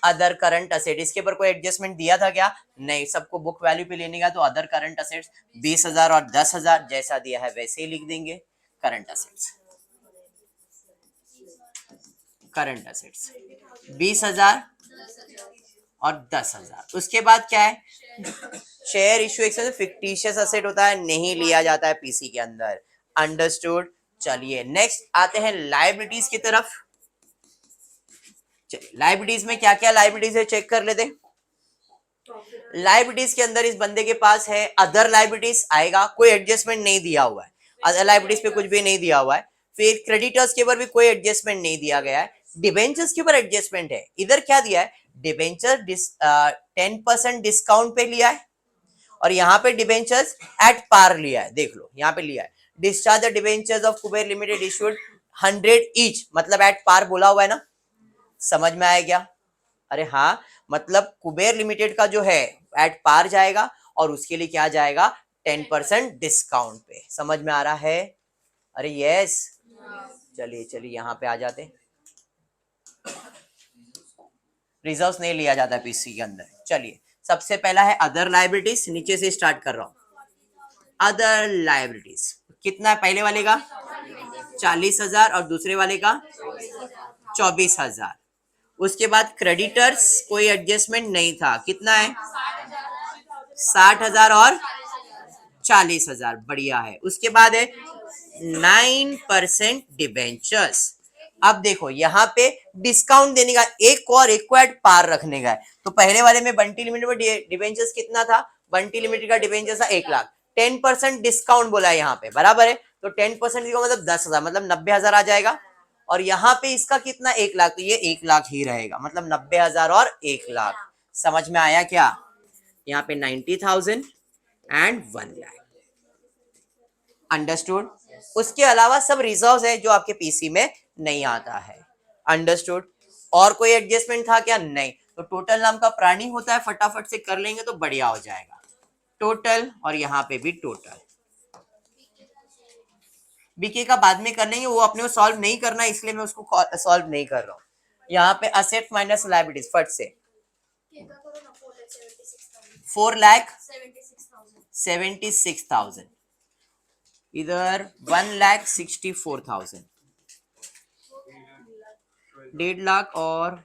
अदर करंट असेट। इसके ऊपर कोई एडजस्टमेंट दिया था क्या, नहीं, सबको बुक वैल्यू पे लेने का। तो अदर करंट असेट्स 20,000 और 10,000 जैसा दिया है वैसे ही लिख देंगे। करंट असेट्स, करंट असेट्स 20,000 और 10,000। उसके बाद क्या है, share issue expense, fictitious asset होता है, नहीं लिया जाता है पीसी के अंदर, अंडरस्टूड। चलिए नेक्स्ट आते हैं लायबिलिटीज की तरफ। चलिए लायबिलिटीज में क्या क्या लायबिलिटीज है चेक कर लेते। लायबिलिटीज के अंदर इस बंदे के पास है अदर लायबिलिटीज आएगा, कोई एडजस्टमेंट नहीं दिया हुआ है, अदर लायबिलिटीज पे कुछ भी नहीं दिया हुआ है। फिर क्रेडिटर्स के ऊपर भी कोई एडजस्टमेंट नहीं दिया गया है। डिबेंचर्स के ऊपर एडजस्टमेंट है, इधर क्या दिया है, डिबेंचर 10% डिस्काउंट पे लिया है और यहाँ पे डिबेंचर्स एट पार लिया है, देख लो यहाँ पे लिया है। Discharge the debentures of Kuber limited issued 100 each, मतलब एट पार बोला हुआ है ना, समझ में आया क्या। अरे हाँ, मतलब कुबेर लिमिटेड का जो है एट पार जाएगा और उसके लिए क्या जाएगा, 10% डिस्काउंट पे, समझ में आ रहा है। अरे यस, चलिए चलिए यहाँ पे आ जाते। रिजर्व्स नहीं लिया जाता पीसी के अंदर। चलिए सबसे पहला है अदर लायबिलिटीज, नीचे से स्टार्ट कर रहा हूं। अदर लायबिलिटीज कितना है, पहले वाले का 40,000 और दूसरे वाले का 24,000। उसके बाद क्रेडिटर्स कोई एडजस्टमेंट नहीं था, कितना है 60,000 और 40,000, बढ़िया है। उसके बाद है 9% डिबेंचर्स। अब देखो यहाँ पे डिस्काउंट देने का, एक और एक को एट पार रखने का है। तो पहले वाले में बंटी लिमिटेड में डिबेंचर्स कितना था, बंटी लिमिटेड का डिबेंचर्स था 1,00,000, 10% डिस्काउंट बोला है यहाँ पे बराबर है। तो 10% का मतलब 10,000, मतलब 90,000 आ जाएगा। और यहाँ पे इसका कितना 1,00,000, तो ये 1,00,000 ही रहेगा, मतलब 90,000 और 1,00,000। समझ में आया क्या, यहाँ पे 90,000 एंड 1,00,000, अंडरस्टूड। उसके अलावा सब रिजर्व्स है जो आपके पीसी में नहीं आता है, अंडरस्टूड। और कोई एडजस्टमेंट था क्या, नहीं। तो टोटल नाम का प्राणी होता है, फटाफट से कर लेंगे तो बढ़िया हो जाएगा। टोटल, और यहाँ पे भी टोटल। बीके का बाद में कर लेंगे, वो अपने को सॉल्व नहीं करना, इसलिए मैं उसको सॉल्व नहीं कर रहा हूँ। यहाँ पे असेट माइनस लायबिलिटीज, फट से 4,76,000, इधर 1,64,000, 1,50,000 और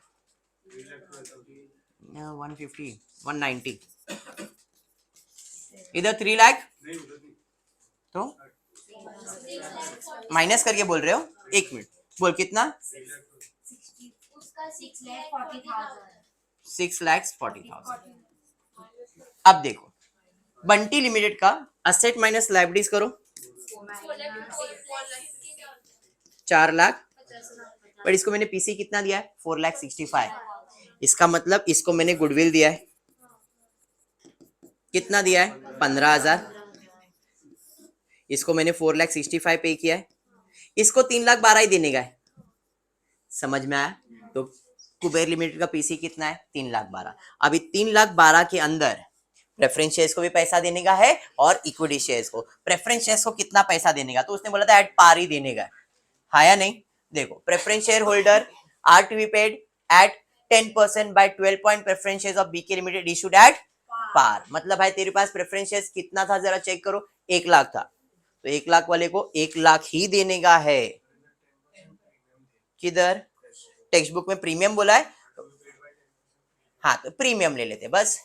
150, 190, इधर 3 लाख, तो माइनस करके बोल रहे हो, एक मिनट, बोल कितना, उसका 6,40,000 6,40,000। अब देखो बंटी लिमिटेड का असेट माइनस लाइबिलिटीज करो, 4 लाख, पर इसको मैंने पीसी कितना दिया है, 4,65,000। इसका मतलब इसको मैंने गुडविल दिया है, कितना दिया है, 15,000। इसको मैंने 4,65,000 पे किया है, इसको 3,12,000 ही देने का है। समझ में आया? तो कुबेर लिमिटेड का पीसी कितना है, 3,12,000। अभी 3,12,000 के अंदर प्रेफरेंस शेयर्स को भी पैसा देने का है और इक्विटी शेयर्स को। प्रेफरेंस शेयर्स को कितना पैसा देने का, तो उसने बोला था एट पार ही देने का है या नहीं? देखो preference share holder are to be paid at 10% by 12 point preference shares of BK limited issued at par. मतलब भाई तेरे पास प्रेफरेंस शेयर्स कितना था, जरा चेक करो, 1 लाख था, तो 1 लाख वाले को 1 लाख ही देने का है। किधर टेक्स्ट बुक में प्रीमियम बोला है, हाँ तो प्रीमियम ले लेते बस,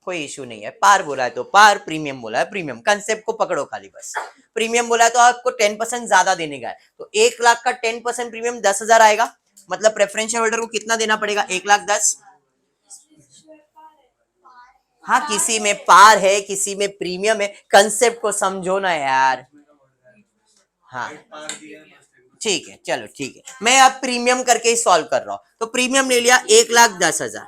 कोई इशू नहीं है। पार बोला है तो पार, प्रीमियम बोला है प्रीमियम, कंसेप्ट को पकड़ो खाली बस। प्रीमियम बोला है तो आपको 10% ज्यादा देने का है, तो 1 लाख का 10% प्रीमियम 10,000 आएगा। मतलब प्रेफरेंस शेयर होल्डर को कितना देना पड़ेगा, 1,10,000। हाँ किसी में पार है, किसी में प्रीमियम है, कंसेप्ट को समझो ना यार। हाँ ठीक है, चलो ठीक है, मैं अब प्रीमियम करके ही सॉल्व कर रहा हूं। तो प्रीमियम ले लिया 1,10,000,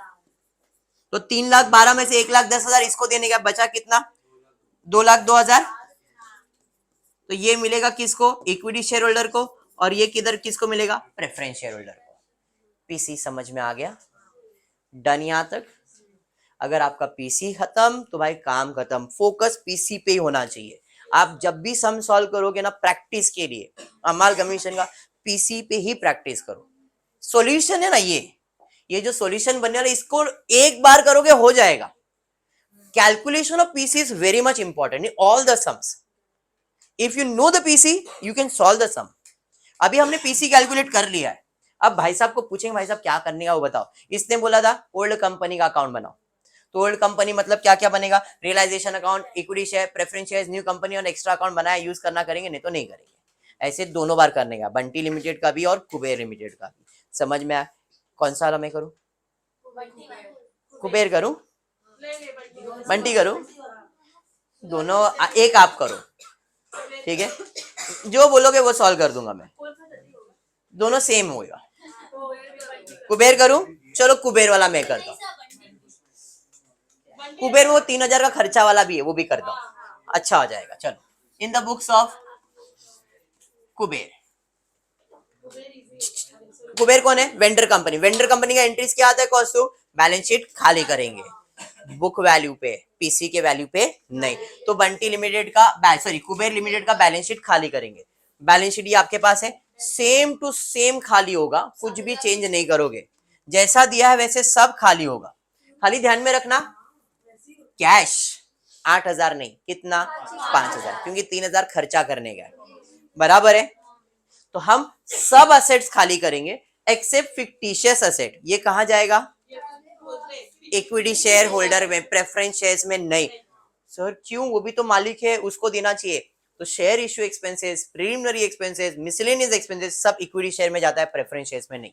तो 3,12,000 में से 1,10,000 इसको देने का, बचा कितना, 2,02,000। तो ये मिलेगा किसको, इक्विटी शेयर होल्डर को, और ये किधर किसको मिलेगा, प्रेफरेंस शेयर होल्डर को। पीसी समझ में आ गया, डन यहां तक? अगर आपका पीसी खत्म तो भाई काम खत्म, फोकस पीसी पे ही होना चाहिए। आप जब भी सम सॉल्व करोगे ना प्रैक्टिस के लिए, अमालगमेशन का पीसी पे ही प्रैक्टिस करो। सॉल्यूशन है ना ये जो सॉल्यूशन बनने वाला, इसको एक बार करोगे हो जाएगा। Calculation of PC is very much important in all the sums. If you know the PC you can solve the sum. अभी हमने पीसी कैलकुलेट कर लिया है, अब भाई साहब को पूछेंगे भाई साहब क्या करने का वो बताओ। इसने बोला था ओल्ड कंपनी का अकाउंट बनाओ, तो ओल्ड कंपनी मतलब क्या क्या बनेगा, realisation account, equity share, preference share, new company और एक्स्ट्रा अकाउंट बनाया, यूज करना करेंगे, नहीं तो नहीं करेंगे। ऐसे दोनों बार करने का, बंटी लिमिटेड का भी और कुबेर लिमिटेड का भी। समझ में आया? कौन सा वाला मैं करूं, कुबेर करूं, बंटी करूं, दोनों एक आप करो, ठीक है? जो बोलोगे वो सॉल्व कर दूंगा मैं, दोनों सेम होगा। कुबेर करूं, चलो कुबेर वाला मैं करता हूं। कुबेर में वो 3,000 का खर्चा वाला भी है, वो भी करता हूं, अच्छा हो जाएगा। चलो in the books of Kuber, Kuber कौन है, वेंडर कंपनी। वेंडर कंपनी का एंट्रीज क्या आता है, कॉस्ट टू बैलेंस शीट खाली करेंगे, बुक वैल्यू पे, पीसी के वैल्यू पे नहीं। तो बंटी लिमिटेड का सॉरी कुबेर लिमिटेड का बैलेंस शीट खाली करेंगे। बैलेंस शीट ये आपके पास है, सेम टू सेम खाली होगा, कुछ भी चेंज नहीं करोगे, जैसा दिया है वैसे सब खाली होगा। खाली ध्यान में रखना कैश 8,000 नहीं, कितना, 5,000, क्योंकि 3,000 खर्चा करने का है, बराबर है। तो हम सब असेट्स खाली करेंगे एक्सेप्ट फिक्टिशियस असेट। ये कहां जाएगा, इक्विटी शेयर होल्डर में, प्रेफरेंस शेयर्स में नहीं। सर क्यों, वो भी तो मालिक है, उसको देना चाहिए। तो share issue expenses, preliminary expenses, miscellaneous expenses सब इक्विटी शेयर में जाता है, प्रेफरेंस शेयर्स में नहीं।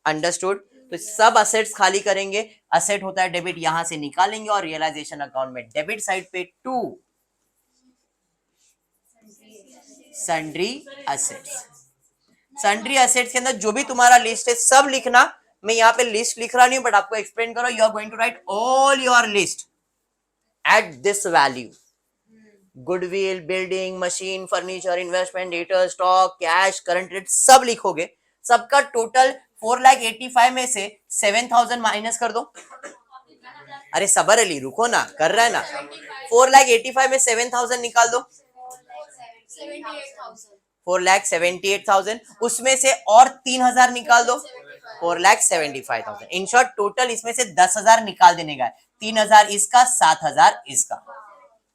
अंडरस्टूड? तो सब असेट्स खाली करेंगे, असेट होता है डेबिट, यहां से निकालेंगे और रियलाइजेशन अकाउंट में डेबिट साइड पे to sundry assets. Sundry assets के अंदर जो भी तुम्हारा लिस्ट है सब लिखना। मैं यहाँ पे लिस्ट लिख रहा नहीं हूं, बट आपको एक्सप्लेन करो, you are going to write all your list at this value. Goodwill, building, machine, furniture, investment, debtor, stock, cash, current rate सब लिखोगे। सबका टोटल 4,85,000 में से 7,000 माइनस कर दो। अरे सबर अली रुको ना, कर रहा है ना। 4,85,000 में 7,000 निकाल दो, 4,78,000। उसमें से और 3,000 निकाल दो, 4,75,000। इन शॉर्ट टोटल इसमें से 10,000 निकाल देने का है, 3,000 इसका, 7,000 इसका।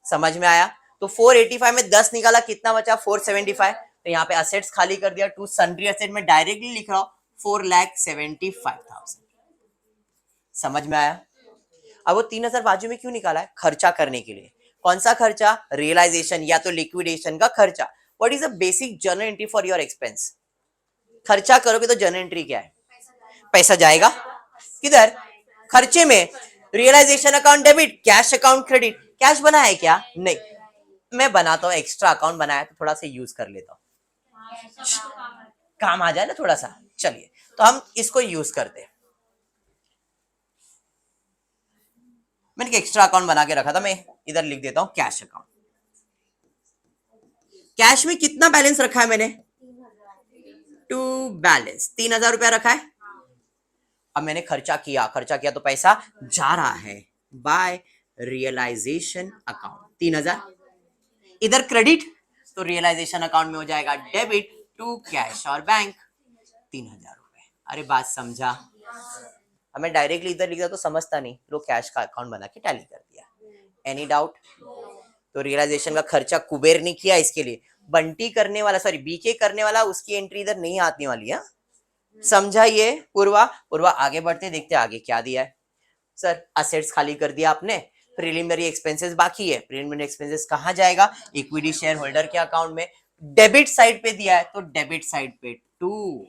समझ में आया? तो 485 में 10 निकाला, कितना बचा, 475। तो यहाँ पे असेट्स खाली कर दिया, टू सन्ड्री असेट में डायरेक्टली लिख रहा हूं 4,75,000। समझ में आया? अब वो 3,000 बाजू में क्यों निकाला है? खर्चा करने के लिए। कौन सा खर्चा? रियलाइजेशन या तो लिक्विडेशन का खर्चा। What is the basic journal entry for your expense? खर्चा करोगे तो जर्नल एंट्री क्या है? पैसा जाएगा किधर? खर्चे में। Realisation account debit, cash account credit. Cash बना है क्या? नहीं। मैं बनाता हूँ, एक्स्ट्रा अकाउंट बनाया तो थोड़ा सा यूज कर लेता हूँ, काम आ जाए ना थोड़ा सा। चलिए, तो हम इसको यूज करते हैं। मैंने एक एक्स्ट्रा अकाउंट बना के रखा था, मैं इधर लिख देता हूं कैश अकाउंट। कैश में कितना बैलेंस रखा है मैंने? टू बैलेंस 3,000 रुपया रखा है। अब मैंने खर्चा किया तो पैसा जा रहा है बाय रियलाइजेशन अकाउंट 3,000। इधर क्रेडिट, तो रियलाइजेशन अकाउंट में हो जाएगा डेबिट टू कैश और बैंक 3,000 रुपए। अरे बात समझा? हमें डायरेक्टली इधर लिखा तो समझता नहीं, लोग कैश का अकाउंट बना के टैली कर दिया। Any doubt? तो रियलाइजेशन का खर्चा कुबेर ने किया, इसके लिए बंटी करने वाला, सॉरी बीके करने वाला, उसकी एंट्री इधर नहीं आने वाली है। समझा ये? पूर्वा आगे बढ़ते, देखते आगे क्या दिया है। सर असेट्स खाली कर दिया आपने, प्रिलिमिनरी एक्सपेंसेस बाकी है। प्रिलिमिनरी एक्सपेंसेस कहाँ जाएगा? इक्विटी शेयर होल्डर के अकाउंट में। डेबिट साइड पे दिया है तो डेबिट साइड पे टू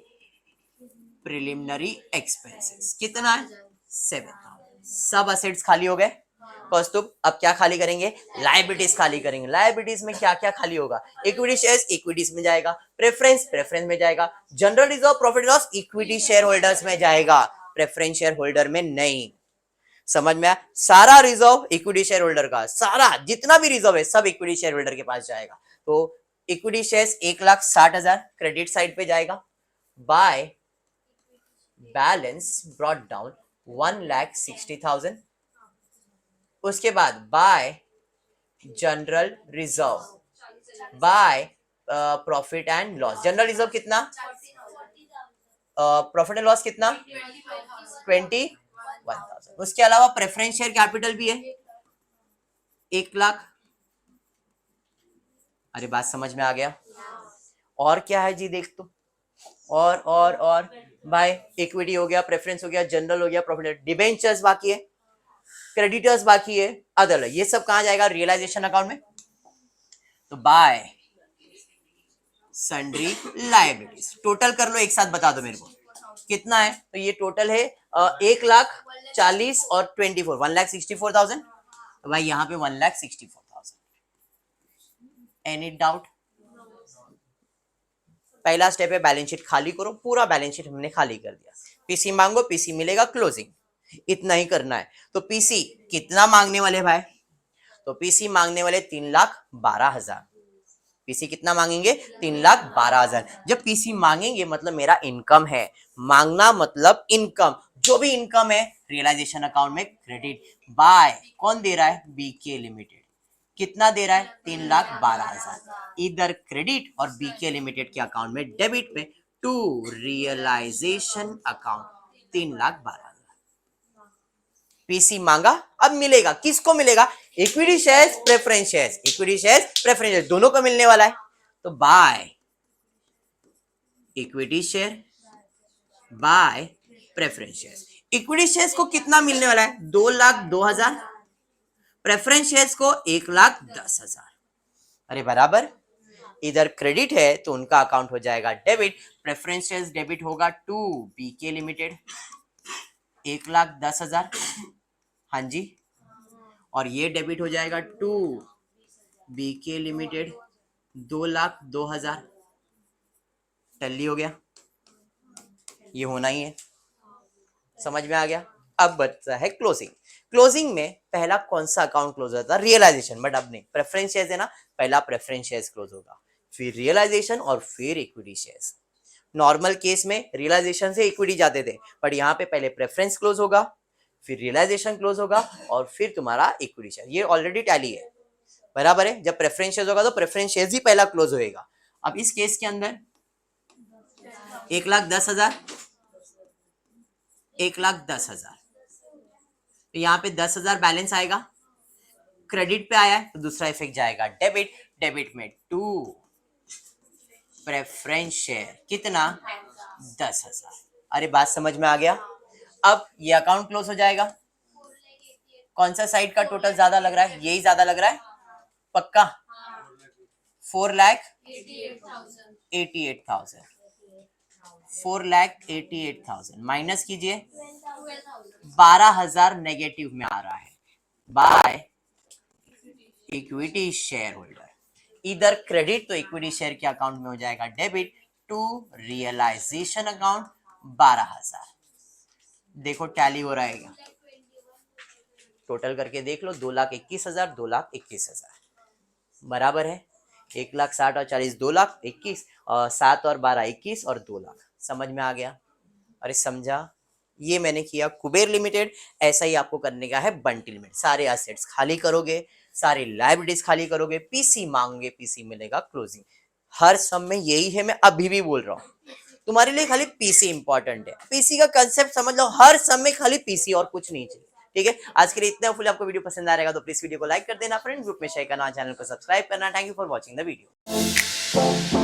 प्रिलिमिनरी एक्सपेंसेस कितना है? 7,000। सब असेट्स खाली हो गए। कौस्तुभ अब क्या खाली करेंगे? लायबिलिटीज खाली करेंगे। लायबिलिटीज में क्या क्या खाली होगा? इक्विटी शेयर्स इक्विटीज में जाएगा, प्रेफरेंस प्रेफरेंस में जाएगा, general reserve profit loss equity share holders में जाएगा, प्रेफरेंस शेयर होल्डर में नहीं। समझ में आया? सारा रिजर्व इक्विटी शेयर होल्डर का, सारा जितना भी रिजर्व है सब इक्विटी शेयर होल्डर के पास जाएगा। तो इक्विटी शेयर्स 1,60,000 क्रेडिट साइड पे जाएगा बाय बैलेंस ब्रॉट डाउन 1,60,000। उसके बाद bye general reserve by profit and loss. General reserve कितना? प्रॉफिट एंड लॉस कितना? 21,000। उसके अलावा प्रेफरेंस शेयर कैपिटल भी है 1,00,000। अरे बात समझ में आ गया? और क्या है जी? देख तो, और बाय इक्विटी हो गया, प्रेफरेंस हो गया, जनरल हो गया, प्रॉफिट, डिबेंचर्स बाकी है, क्रेडिटर्स बाकी है, अदर। ये सब कहां जाएगा? रियलाइजेशन अकाउंट में। तो बाय सन्ड्री लायबिलिटीज। टोटल कर लो, एक साथ बता दो मेरे को कितना है। तो ये टोटल है 1,40,000 और 24 1,64,000। भाई यहाँ पे 1,64,000। Any doubt? पहला स्टेप है बैलेंस शीट खाली करो। पूरा बैलेंस शीट हमने खाली कर दिया। पीसी मांगो, पीसी मिलेगा, क्लोजिंग, इतना ही करना है। तो पीसी कितना मांगने वाले भाई? तो पीसी मांगने वाले 3,12,000। पीसी कितना मांगेंगे? 3,12,000। जब पीसी मांगेंगे मतलब मेरा इनकम है। मांगना मतलब इनकम, जो भी इनकम है रियलाइजेशन अकाउंट में क्रेडिट बाय, कौन दे रहा है? BK limited. कितना दे रहा है? 3,12,000। इधर क्रेडिट और बीके लिमिटेड के अकाउंट में डेबिट में टू रियलाइजेशन अकाउंट 3,12,000। पीसी मांगा, अब मिलेगा। किसको मिलेगा? Equity shares, preference shares, equity shares, preference shares, दोनों को मिलने वाला है। तो by equity share by preference shares. Equity shares को कितना मिलने वाला है? 2,02,000। प्रेफरेंस शेयर्स को 1,10,000। अरे बराबर। इधर क्रेडिट है तो उनका अकाउंट हो जाएगा डेबिट। प्रेफरेंस शेयर्स डेबिट होगा टू बीके लिमिटेड 1,10,000। हाँ जी। और ये डेबिट हो जाएगा टू बीके लिमिटेड 2,02,000। टल्ली हो गया, ये होना ही है। समझ में आ गया? अब बचता है क्लोजिंग। क्लोजिंग में पहला कौन सा अकाउंट क्लोज होता है? रियलाइजेशन। बट अब नहीं, प्रेफरेंस शेयर्स है ना, पहला प्रेफरेंस शेयर्स क्लोज होगा, फिर रियलाइजेशन और फिर इक्विटी शेयर्स। नॉर्मल केस में रियलाइजेशन से इक्विटी जाते थे, बट यहाँ पे पहले प्रेफरेंस क्लोज होगा, फिर रियलाइजेशन क्लोज होगा और फिर तुम्हारा इक्विटी शेयर। ये ऑलरेडी टैली है, बराबर है। जब प्रेफरेंस शेयर्स होगा तो प्रेफरेंस शेयर्स ही पहला क्लोज होएगा। अब इस केस के अंदर 1,10,000 1,10,000, तो यहाँ पे 10,000 बैलेंस आएगा। क्रेडिट पे आया है तो दूसरा इफेक्ट जाएगा डेबिट। डेबिट में टू प्रेफरेंस शेयर कितना? 10,000। अरे बात समझ में आ गया? अब ये अकाउंट क्लोज हो जाएगा। कौन सा साइड का टोटल ज्यादा लग रहा है? यही ज्यादा लग रहा है पक्का? 4,88,000 4,88,000 माइनस कीजिए 12,000 नेगेटिव में आ रहा है बाय इक्विटी शेयर होल्डर। इधर क्रेडिट तो इक्विटी शेयर के अकाउंट में हो जाएगा डेबिट टू रियलाइजेशन अकाउंट 12,000। देखो टैली हो रहा है क्या? टोटल करके देख लो 2,21,000 2,21,000 बराबर है 1,60,000 और 40 2,21,000 और 7 और 12 21 और 2 लाख। समझ में आ गया? अरे समझा? ये मैंने किया कुबेर लिमिटेड। ऐसा ही आपको करने का है बंटी लिमिटेड। सारे एसेट्स खाली करोगे, सारी लायबिलिटीज खाली करोगे, पीसी मांगोगे, पीसी मिलेगा क्लोजिंग। हर सम में यही है, मैं अभी भी बोल रहा हूँ तुम्हारे लिए खाली पीसी इंपॉर्टेंट है। पीसी का कंसेप्ट समझ लो, हर सम में खाली पीसी और कुछ नहीं चाहिए। ठीक है, आज के लिए इतना। फुल आपको वीडियो पसंद आ रहेगा तो प्लीज वीडियो को लाइक कर देना, फ्रेंड ग्रुप में शेयर करना, चैनल को सब्सक्राइब करना। Thank you for watching the video.